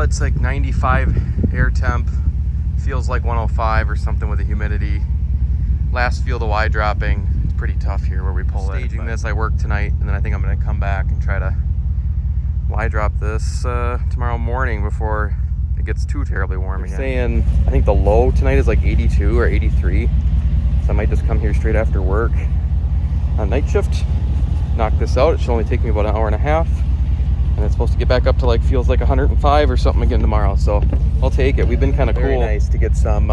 it's like 95 air temp. Feels like 105 or something with the humidity. Last field of Y dropping. It's pretty tough here where we pull it. Staging this, I work tonight, and then I think I'm gonna come back and try to Y drop this tomorrow morning before it gets too terribly warm again. Saying, I think the low tonight is like 82 or 83. So I might just come here straight after work on night shift, knock this out. It should only take me about an hour and a half. And it's supposed to get back up to like, feels like 105 or something again tomorrow. So I'll take it. We've been kind of cool. Very nice to get some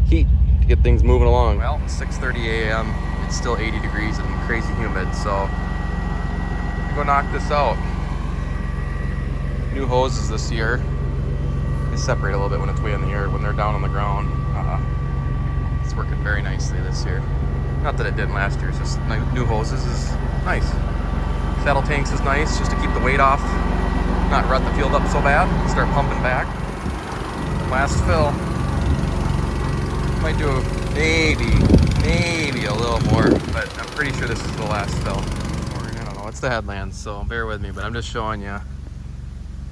heat to get things moving along. Well, it's 6:30 a.m. It's still 80 degrees and crazy humid. So I'm gonna go knock this out. New hoses this year. They separate a little bit when it's way in the air. When they're down on the ground, it's working very nicely this year. Not that it didn't last year. It's just new hoses is nice. Saddle tanks is nice just to keep the weight off, not rut the field up so bad. Start pumping back. Last fill. Might do maybe a little more, but I'm pretty sure this is the last fill. I don't know. It's the headlands, so bear with me. But I'm just showing you.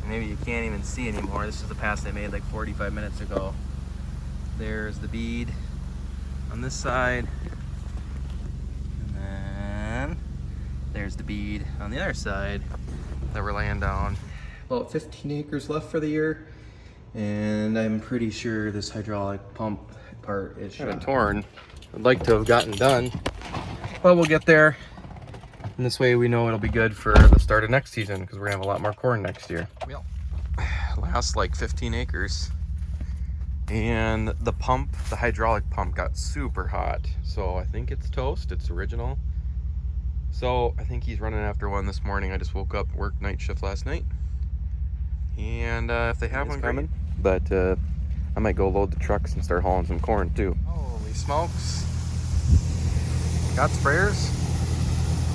Maybe you can't even see anymore. This is the pass I made like 45 minutes ago. There's the bead on this side. And then there's the bead on the other side that we're laying down. About 15 acres left for the year. And I'm pretty sure this hydraulic pump part is kind of torn. I'd like to have gotten done, but we'll get there. And this way we know it'll be good for the start of next season because we're gonna have a lot more corn next year. Well, last like 15 acres. And the pump, the hydraulic pump got super hot. So I think it's toast, it's original. So I think he's running after one this morning. I just woke up, worked night shift last night. And if they have one coming, but I might go load the trucks and start hauling some corn too. Holy smokes. Got sprayers.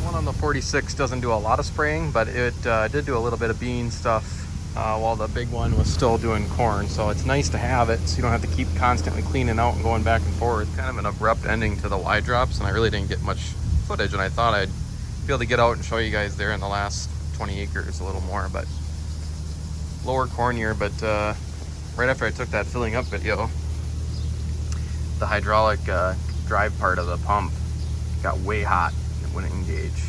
The one on the 46 doesn't do a lot of spraying, but it did do a little bit of bean stuff while the big one was still doing corn. So it's nice to have it so you don't have to keep constantly cleaning out and going back and forth. Kind of an abrupt ending to the Y drops, and I really didn't get much footage, and I thought I'd be able to get out and show you guys there in the last 20 acres a little more, but lower corn year. But right after I took that filling up video, the hydraulic drive part of the pump got way hot and it wouldn't engage.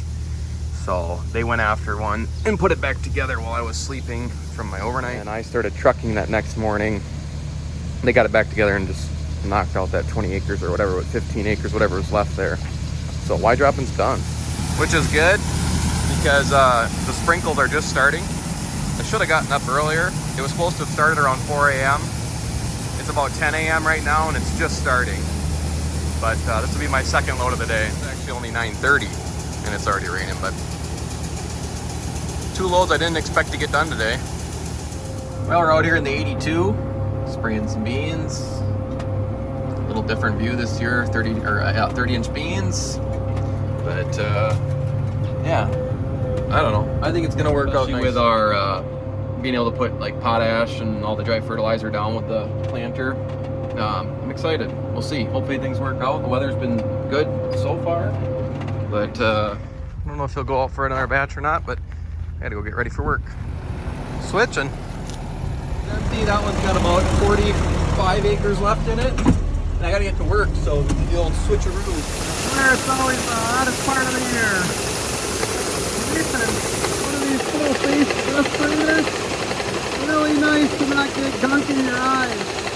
So they went after one and put it back together while I was sleeping from my overnight. And I started trucking that next morning. They got it back together and just knocked out that 20 acres or whatever, with 15 acres, whatever was left there. So Y dropping's done, which is good because the sprinkles are just starting. I should have gotten up earlier. It was supposed to have started around 4 a.m. It's about 10 a.m. right now and it's just starting. But this will be my second load of the day. It's actually only 9:30 and it's already raining, but 2 loads I didn't expect to get done today. Well, we're out here in the 82, spraying some beans. A little different view this year, 30-inch beans. But yeah, I don't know. I think it's gonna work out nice with our being able to put like potash and all the dry fertilizer down with the planter. I'm excited. We'll see. Hopefully things work out. The weather's been good so far, but I don't know if he'll go out for another batch or not, but I gotta go get ready for work. Switching. Empty. That one's got about 45 acres left in it. And I gotta get to work, so the old switcheroo. Where it's always the hottest part of the year. Listen, one of these full-face respirators. Really nice to not get gunk in your eyes.